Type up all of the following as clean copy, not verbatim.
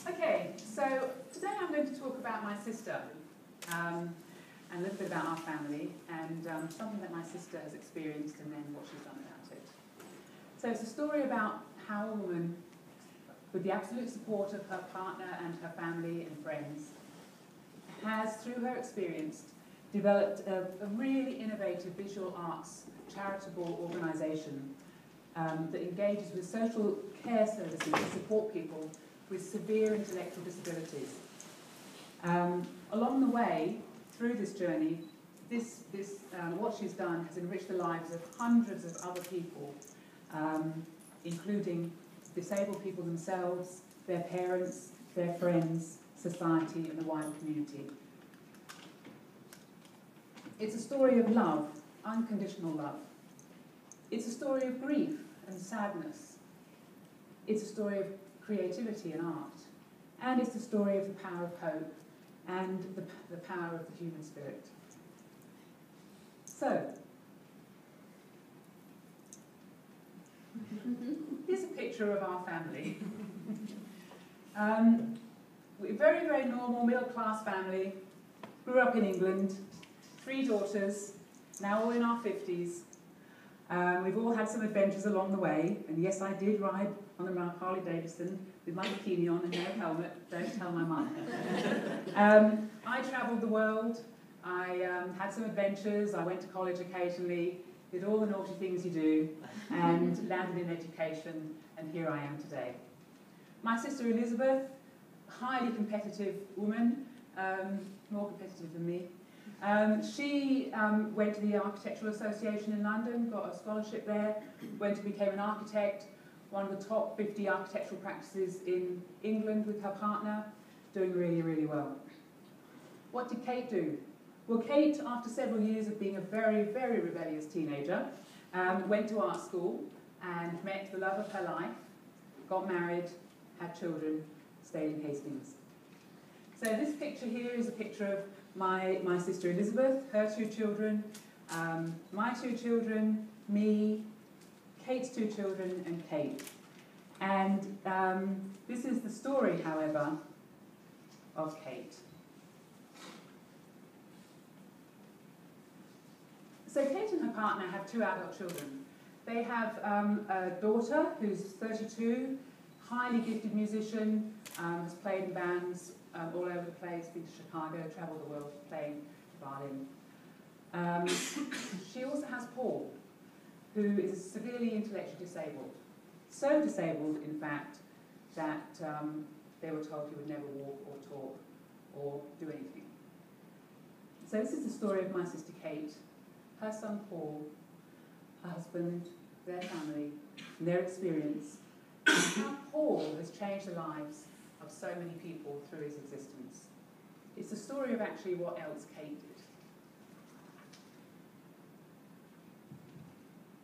Okay, so today I'm going to talk about my sister and a little bit about our family and something that my sister has experienced and then what she's done about it. So it's a story about how a woman, with the absolute support of her partner and her family and friends, has, through her experience, developed a really innovative visual arts charitable organisation that engages with social care services to support people with severe intellectual disabilities. Along the way, through this journey, what she's done has enriched the lives of hundreds of other people, including disabled people themselves, their parents, their friends, society and the wider community. It's a story of love, unconditional love. It's a story of grief and sadness. It's a story of creativity and art. And it's the story of the power of hope and the power of the human spirit. So, here's a picture of our family. We're a very, very normal middle-class family. Grew up in England. 3 daughters, now all in our 50s. We've all had some adventures along the way, and yes, I did ride on a Harley Davidson with my bikini on and no helmet. Don't tell my mum. I travelled the world. I had some adventures. I went to college occasionally, did all the naughty things you do, and landed in education, and here I am today. My sister Elizabeth, highly competitive woman, more competitive than me. She went to the Architectural Association in London, got a scholarship there, went and became an architect, one of the top 50 architectural practices in England with her partner, doing really, really well. What did Kate do? Well, Kate, after several years of being a very, very rebellious teenager, went to art school and met the love of her life, got married, had children, stayed in Hastings. So this picture here is a picture of my sister Elizabeth, her 2 children, my 2 children, me, Kate's 2 children, and Kate. And this is the story, however, of Kate. So Kate and her partner have 2 adult children. They have a daughter who's 32, highly gifted musician, has played in bands all over the place, been to Chicago, travelled the world playing violin. She also has Paul, who is severely intellectually disabled. So disabled, in fact, that they were told he would never walk or talk or do anything. So this is the story of my sister Kate, her son Paul, her husband, their family, and their experience, and how Paul has changed the lives of so many people through his existence. It's the story of actually what else Kate did.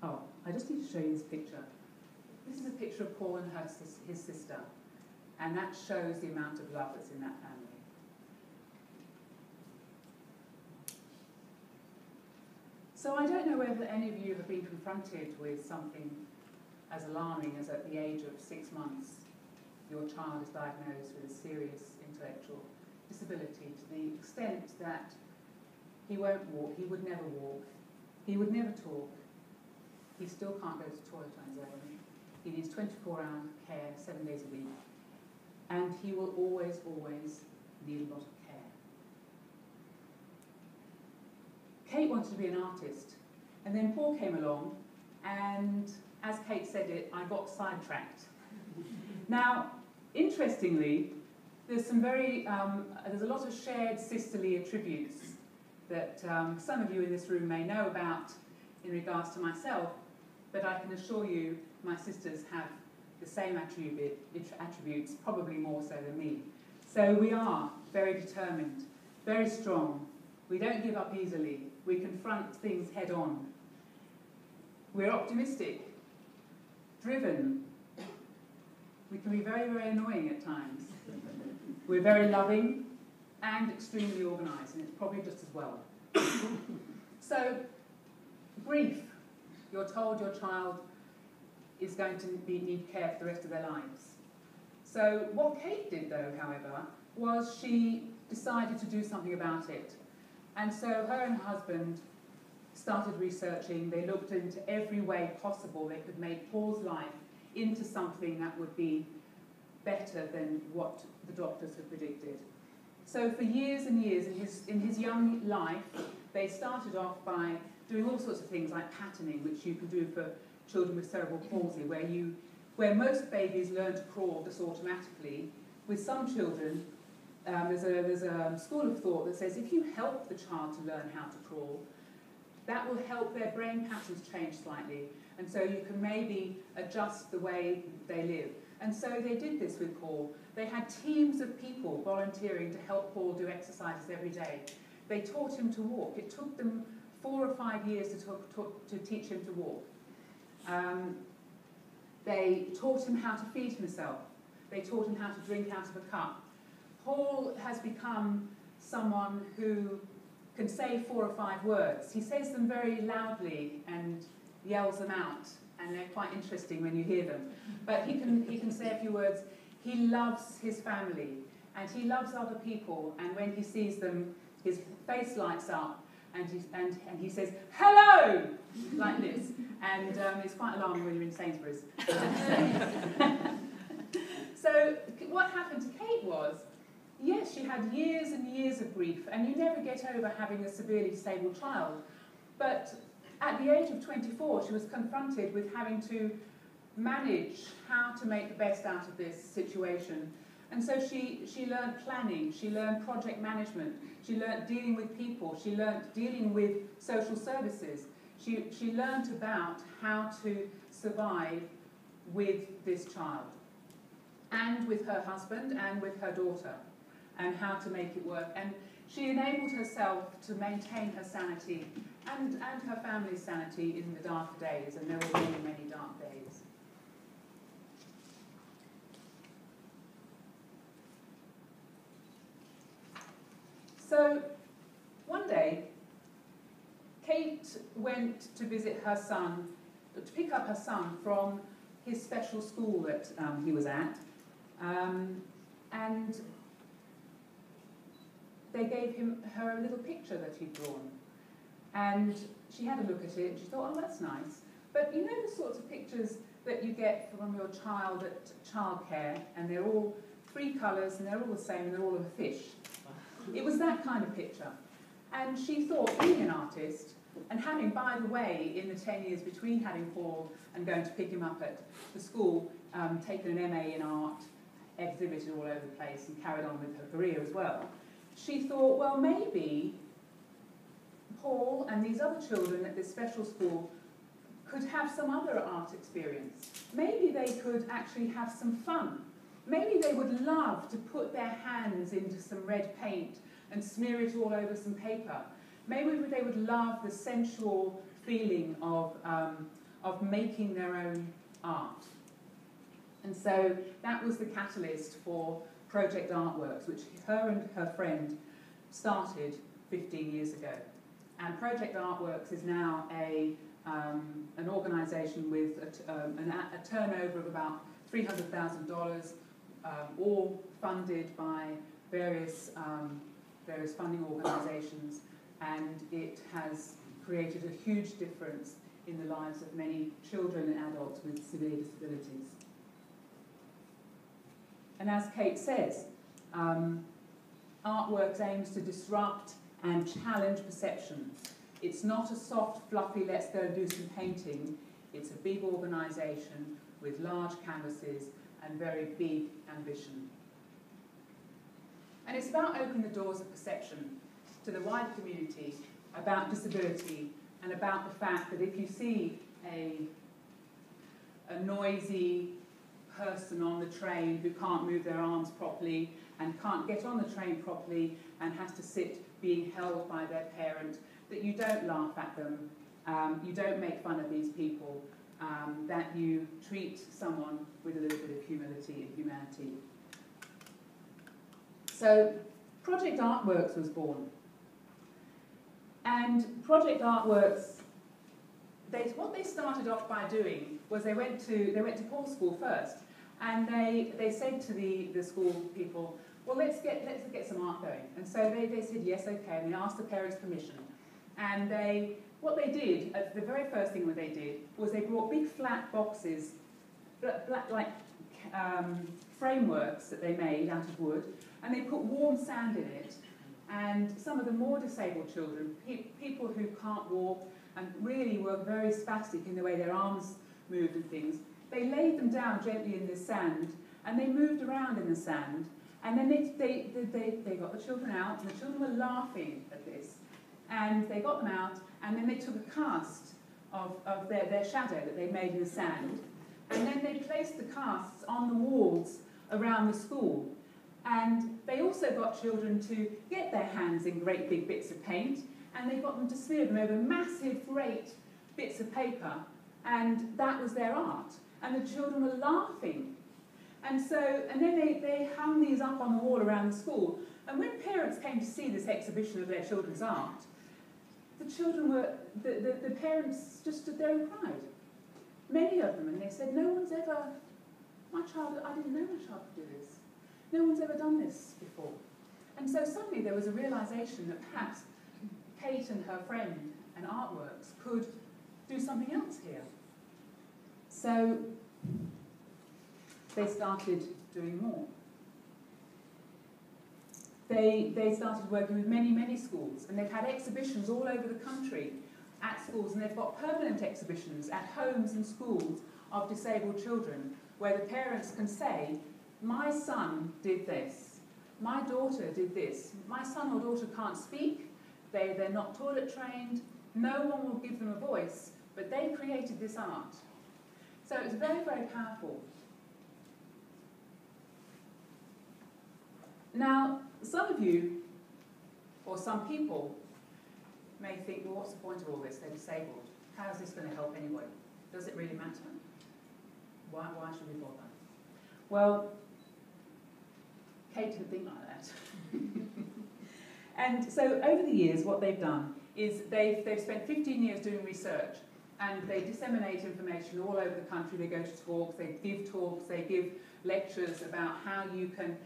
Oh, I just need to show you this picture. This is a picture of Paul and his sister, and that shows the amount of love that's in that family. So I don't know whether any of you have been confronted with something as alarming as at the age of 6 months your child is diagnosed with a serious intellectual disability to the extent that he won't walk, he would never walk, he would never talk, he still can't go to the toilet on his own, he needs 24-hour care 7 days a week, and he will always, always need a lot of care. Kate wanted to be an artist, and then Paul came along, and as Kate said it, I got sidetracked. Now, interestingly, there's a lot of shared sisterly attributes that some of you in this room may know about in regards to myself, but I can assure you my sisters have the same attributes, probably more so than me. So we are very determined, very strong. We don't give up easily. We confront things head on. We're optimistic, driven. We can be very, very annoying at times. We're very loving and extremely organised, and it's probably just as well. So, grief. You're told your child is going to need care for the rest of their lives. So what Kate did though, however, was she decided to do something about it. And so her and her husband started researching. They looked into every way possible they could make Paul's life into something that would be better than what the doctors had predicted. So for years and years in his young life, they started off by doing all sorts of things like patterning, which you can do for children with cerebral palsy, where most babies learn to crawl just automatically. With some children, there's a school of thought that says if you help the child to learn how to crawl, that will help their brain patterns change slightly, and so you can maybe adjust the way they live. And so they did this with Paul. They had teams of people volunteering to help Paul do exercises every day. They taught him to walk. It took them 4 or 5 years to teach him to walk. They taught him how to feed himself. They taught him how to drink out of a cup. Paul has become someone who can say 4 or 5 words. He says them very loudly and yells them out, and they're quite interesting when you hear them. But he can say a few words. He loves his family, and he loves other people, and when he sees them, his face lights up, and he says, "Hello!" like this. And it's quite alarming when you're in Sainsbury's. So what happened to Kate was, yes, she had years and years of grief, and you never get over having a severely disabled child. But at the age of 24, she was confronted with having to manage how to make the best out of this situation. And so she learned planning, she learned project management, she learned dealing with people, she learned dealing with social services. She learned about how to survive with this child, and with her husband and with her daughter, and how to make it work. And she enabled herself to maintain her sanity and her family's sanity in the dark days, and there were many, many dark days. So one day, Kate went to visit her son, to pick up her son from his special school that he was at, and they gave her a little picture that he'd drawn. And she had a look at it and she thought, oh, that's nice. But you know the sorts of pictures that you get from your child at childcare, and they're all 3 colours and they're all the same and they're all of a fish. It was that kind of picture. And she thought, being an artist, and having, by the way, in the 10 years between having Paul and going to pick him up at the school, taken an MA in art, exhibited all over the place and carried on with her career as well, she thought, well, maybe Paul and these other children at this special school could have some other art experience. Maybe they could actually have some fun. Maybe they would love to put their hands into some red paint and smear it all over some paper. Maybe they would love the sensual feeling of making their own art. And so that was the catalyst for Project Artworks, which her and her friend started 15 years ago. And Project Artworks is now an organisation with a turnover of about $300,000, all funded by various funding organisations, and it has created a huge difference in the lives of many children and adults with severe disabilities. And as Kate says, Artworks aims to disrupt and challenge perceptions. It's not a soft, fluffy, let's go do some painting. It's a big organisation with large canvases and very big ambition. And it's about opening the doors of perception to the wider community about disability, and about the fact that if you see a noisy person on the train who can't move their arms properly and can't get on the train properly and has to sit being held by their parent, that you don't laugh at them, you don't make fun of these people, that you treat someone with a little bit of humility and humanity. So Project Artworks was born. And Project Artworks, what they started off by doing was they went to Paul's school first, And they said to the school people, well, let's get some art going. And so they said, yes, okay, and they asked the parents' permission. And what they did, the very first thing that they did, was they brought big flat boxes, like frameworks that they made out of wood, and they put warm sand in it. And some of the more disabled children, people who can't walk and really were very spastic in the way their arms moved and things, they laid them down gently in the sand, and they moved around in the sand. And then they got the children out, and the children were laughing at this. And they got them out, and then they took a cast of their shadow that they made in the sand. And then they placed the casts on the walls around the school. And they also got children to get their hands in great big bits of paint, and they got them to smear them over massive, great bits of paper, and that was their art. And the children were laughing. And then they hung these up on the wall around the school. And when parents came to see this exhibition of their children's art, the parents just stood there and cried. Many of them, and they said, I didn't know my child could do this. No one's ever done this before. And so suddenly there was a realization that perhaps Kate and her friend and Artworks could do something else here. So they started doing more. They started working with many, many schools, and they've had exhibitions all over the country at schools, and they've got permanent exhibitions at homes and schools of disabled children, where the parents can say, my son did this, my daughter did this, my son or daughter can't speak, they're not toilet trained, no one will give them a voice, but they created this art. So it's very, very powerful. Now, some of you, or some people, may think, well, what's the point of all this? They're disabled. How is this going to help anybody? Does it really matter? Why should we bother? Well, Kate didn't think like that. And so over the years, what they've done is they've spent 15 years doing research, and they disseminate information all over the country. They go to talks, they give lectures about how you can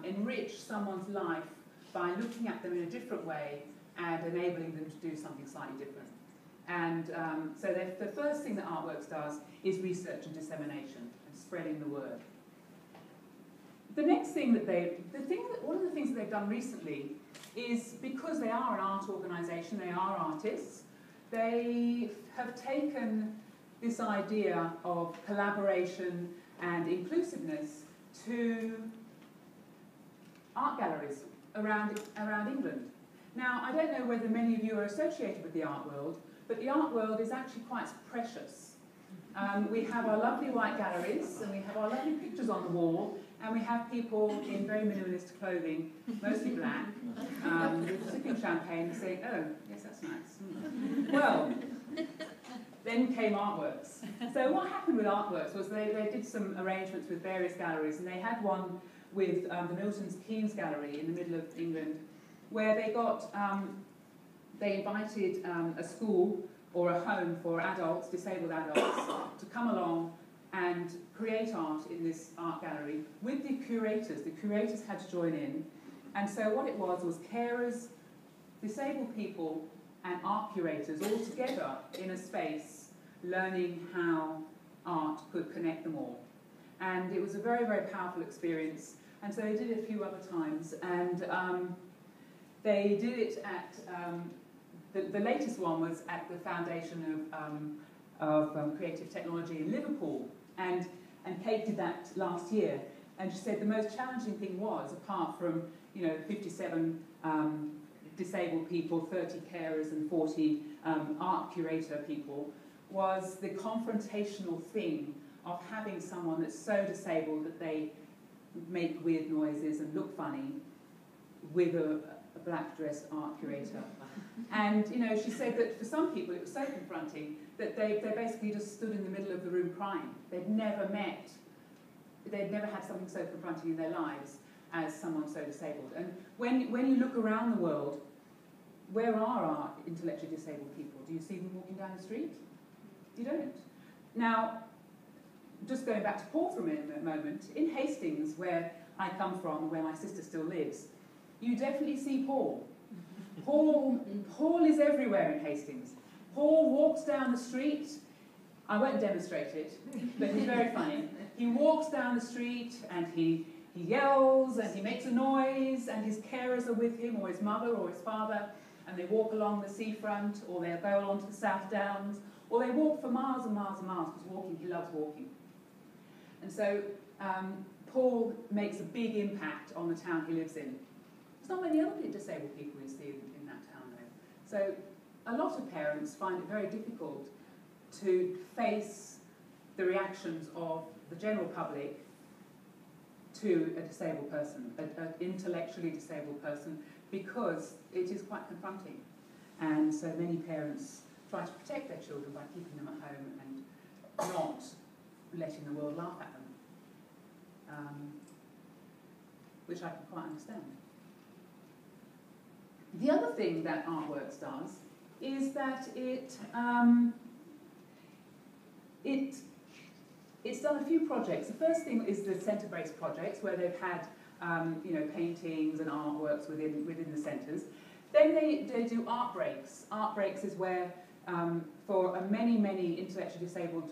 enrich someone's life by looking at them in a different way and enabling them to do something slightly different. And so the first thing that Artworks does is research and dissemination and spreading the word. The next thing one of the things that they've done recently is, because they are an art organisation, they are artists, they have taken this idea of collaboration and inclusiveness to art galleries around England. Now, I don't know whether many of you are associated with the art world, but the art world is actually quite precious. We have our lovely white galleries, and we have our lovely pictures on the wall, and we have people in very minimalist clothing, mostly black, sipping champagne and saying, oh, yes, that's nice. Well, then came Artworks. So what happened with Artworks was they did some arrangements with various galleries, and they had one with the Milton's Keynes Gallery in the middle of England, where they invited a school or a home for adults, disabled adults, to come along and create art in this art gallery with the curators. The curators had to join in. And so what it was carers, disabled people, and art curators all together in a space, learning how art could connect them all. And it was a very, very powerful experience. And so they did it a few other times. And they did it at, the latest one was at the Foundation of Creative Technology in Liverpool. And Kate did that last year. And she said the most challenging thing was, apart from 57 disabled people, 30 carers and 40 art curator people, was the confrontational thing of having someone that's so disabled that they make weird noises and look funny with a black dressed art curator. And she said that for some people it was so confronting that they basically just stood in the middle of the room crying. They'd never had something so confronting in their lives as someone so disabled. And when you look around the world, where are our intellectually disabled people? Do you see them walking down the street? You don't. Now, just going back to Paul for a moment, in Hastings, where I come from and where my sister still lives, you definitely see Paul. Paul is everywhere in Hastings. Paul walks down the street. I won't demonstrate it, but he's very funny. He walks down the street and he yells and he makes a noise, and his carers are with him, or his mother or his father, and they walk along the seafront, or they'll go along to the South Downs, or they walk for miles and miles and miles, because he loves walking. And so Paul makes a big impact on the town he lives in. There's not many other disabled people you see in that town, though. So a lot of parents find it very difficult to face the reactions of the general public to a disabled person, an intellectually disabled person, because it is quite confronting. And so many parents try to protect their children by keeping them at home and not letting the world laugh at them, which I can quite understand. The other thing that Artworks does is that it's done a few projects. The first thing is the centre-based projects, where they've had paintings and artworks within the centres. Then they do art breaks. Art breaks is where, for many intellectually disabled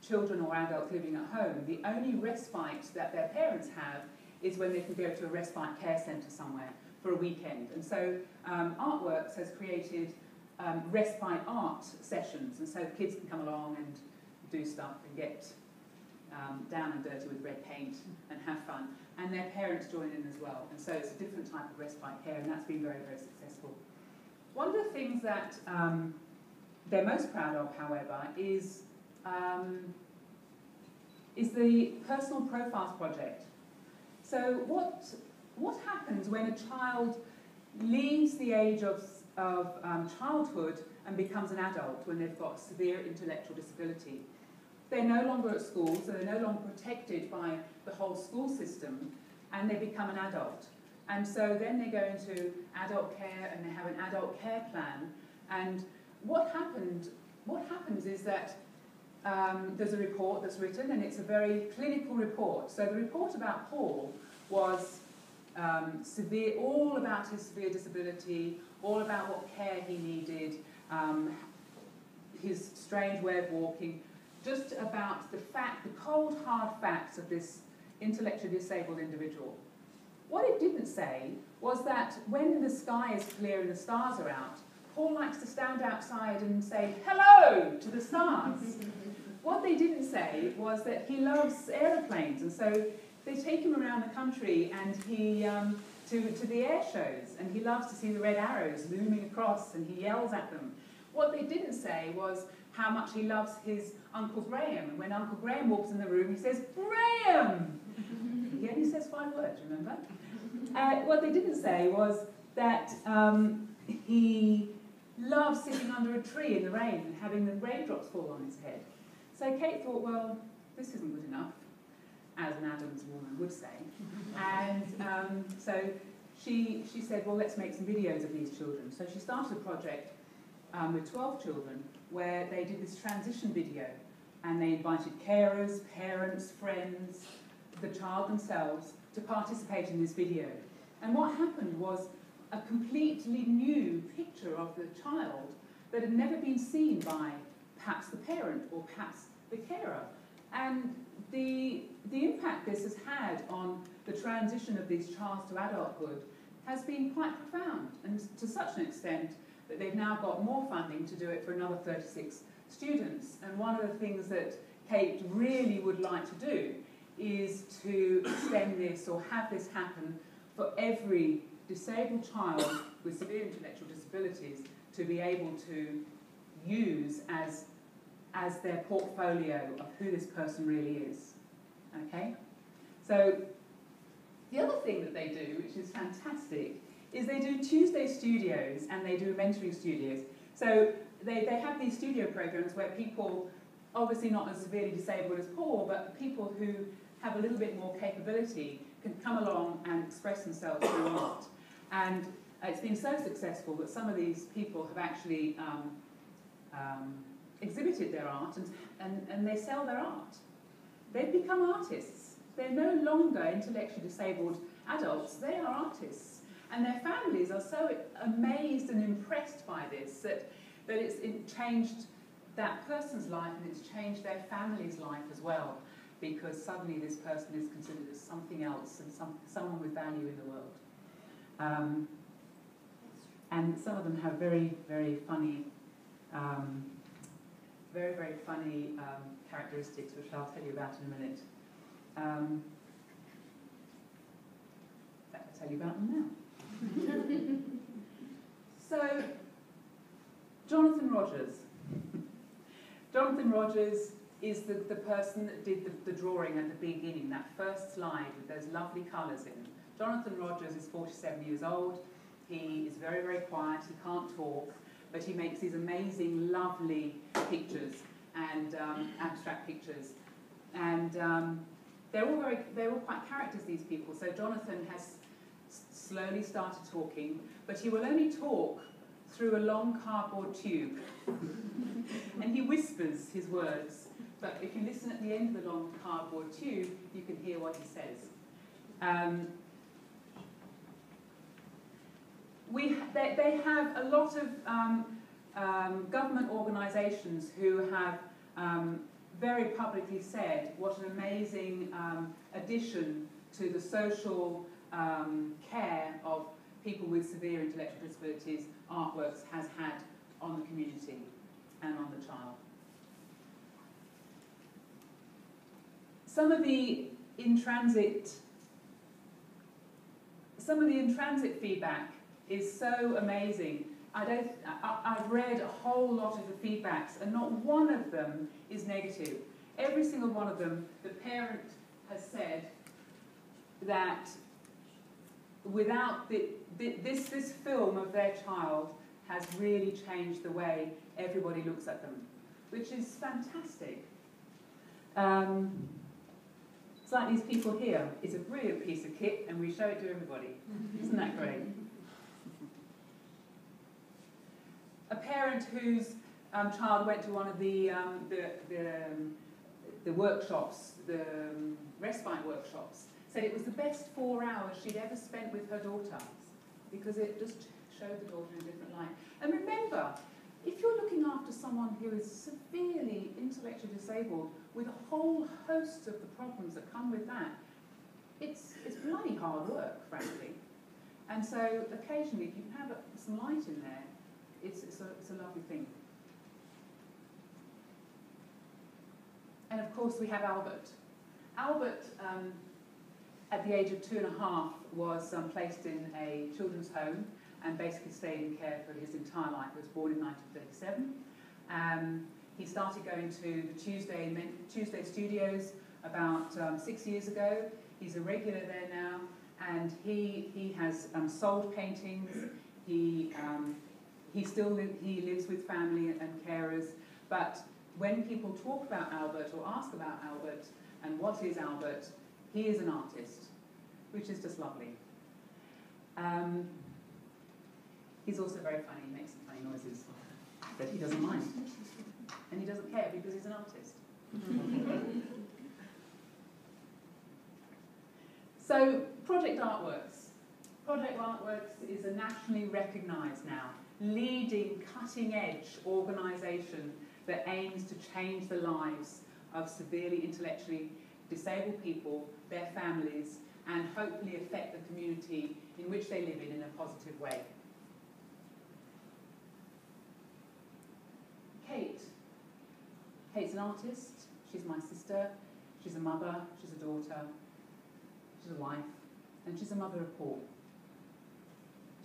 children or adults living at home, the only respite that their parents have is when they can go to a respite care centre somewhere for a weekend. And so Artworks has created respite art sessions, and so kids can come along and do stuff and get down and dirty with red paint and have fun, and their parents join in as well. And so it's a different type of respite care, and that's been very, very successful. One of the things that they're most proud of, however, is the Personal Profiles Project. So what happens when a child leaves the age of childhood and becomes an adult, when they've got severe intellectual disability? They're no longer at school, so they're no longer protected by the whole school system, and they become an adult. And so then they go into adult care, and they have an adult care plan. And what happens is that there's a report that's written, and it's a very clinical report. So the report about Paul was severe, all about his severe disability, all about what care he needed, his strange way of walking, just about the cold, hard facts of this intellectually disabled individual. What it didn't say was that when the sky is clear and the stars are out, Paul likes to stand outside and say hello to the stars. What they didn't say was that he loves aeroplanes, and so they take him around the country and he to the air shows, and he loves to see the red arrows looming across, and he yells at them. What they didn't say was how much he loves his Uncle Graham, and when Uncle Graham walks in the room, he says, "Graham!" He only says 5 words, remember? What they didn't say was that he loves sitting under a tree in the rain and having the raindrops fall on his head. So Kate thought, well, this isn't good enough, as an Adams woman would say. And so she said, well, let's make some videos of these children. So she started a project with 12 children where they did this transition video, and they invited carers, parents, friends, the child themselves to participate in this video. And what happened was a completely new picture of the child that had never been seen by perhaps the parent or perhaps the carer. And the impact this has had on the transition of these childs to adulthood has been quite profound, and to such an extent that they've now got more funding to do it for another 36 students. And one of the things that Kate really would like to do is to extend this or have this happen for every disabled child with severe intellectual disabilities to be able to use as their portfolio of who this person really is. Okay? So the other thing that they do, which is fantastic, is they do Tuesday studios and they do mentoring studios. So they have these studio programs where people, obviously not as severely disabled as Paul, but people who have a little bit more capability can come along and express themselves through art. And it's been so successful that some of these people have actually exhibited their art and they sell their art. they've become artists. They're no longer intellectually disabled adults, they are artists. And their families are so amazed and impressed by this that it's changed that person's life, and it's changed their family's life as well, because suddenly this person is considered as something else and someone with value in the world. And some of them have very, very funny, very funny characteristics, which I'll tell you about in a minute. I'll tell you about them now. So, Jonathan Rogers. Jonathan Rogers is the person that did the drawing at the beginning, that first slide with those lovely colours in. Jonathan Rogers is 47 years old. He is very, very quiet. He can't talk, but he makes these amazing, lovely pictures and abstract pictures. And they're all quite characters, these people. So Jonathan has slowly started talking, but he will only talk through a long cardboard tube. And he whispers his words, but if you listen at the end of the long cardboard tube, you can hear what he says. They have a lot of government organisations who have very publicly said what an amazing addition to the social care of people with severe intellectual disabilities artworks has had on the community and on the child. Some of the in-transit feedback is so amazing. I've read a whole lot of the feedbacks, and not one of them is negative. Every single one of them, the parent has said that without this film of their child has really changed the way everybody looks at them, which is fantastic. It's like these people here. It's a brilliant piece of kit, and we show it to everybody. Isn't that great? A parent whose child went to one of the workshops, the respite workshops, said it was the best 4 hours she'd ever spent with her daughter, because it just showed the daughter in a different light. And remember, if you're looking after someone who is severely intellectually disabled with a whole host of the problems that come with that, it's bloody hard work, frankly. And so occasionally, if you can have some light in there, it's a lovely thing. And of course, we have Albert. Albert, at the age of 2.5, was placed in a children's home and basically stayed in care for his entire life. He was born in 1937. He started going to the Tuesday Studios about 6 years ago. He's a regular there now, and he has sold paintings. He lives with family and carers. But when people talk about Albert or ask about Albert and what is Albert, he is an artist, which is just lovely. He's also very funny. He makes some funny noises, but he doesn't mind. And he doesn't care because he's an artist. So, Project Artworks. Project Artworks is a nationally recognised now, leading, cutting-edge organisation that aims to change the lives of severely intellectually disabled people, their families, and hopefully affect the community in which they live in a positive way. Kate's an artist, she's my sister, she's a mother, she's a daughter, she's a wife, and she's a mother of 4.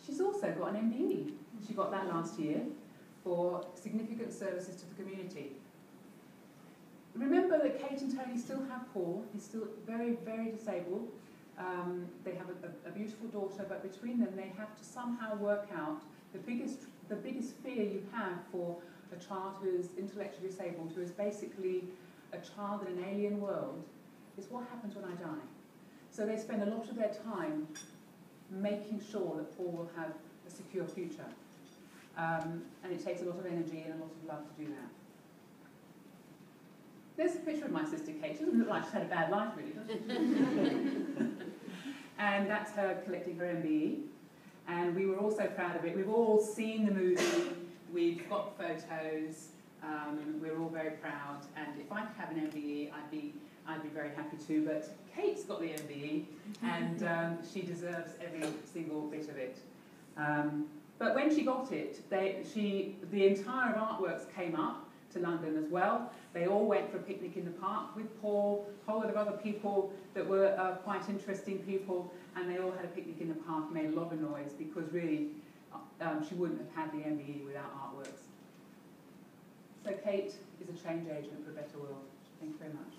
She's also got an MBE. She got that last year for significant services to the community. Remember that Kate and Tony still have Paul. He's still very, very disabled. They have a beautiful daughter, but between them they have to somehow work out the biggest fear you have for a child who is intellectually disabled, who is basically a child in an alien world, is what happens when I die. So they spend a lot of their time making sure that Paul will have a secure future. And it takes a lot of energy and a lot of love to do that. there's a picture of my sister Kate. She doesn't look like she's had a bad life, really, does she? And that's her collecting her MBE. And we were also proud of it. We've all seen the movie. We've got photos. We're all very proud. And if I could have an MBE, I'd be very happy too. But Kate's got the MBE, and she deserves every single bit of it. But when she got it, the entire artworks came up to London as well. They all went for a picnic in the park with Paul, a whole lot of other people that were quite interesting people, and they all had a picnic in the park and made a lot of noise because really she wouldn't have had the MBE without artworks. So Kate is a change agent for a better world. Thank you very much.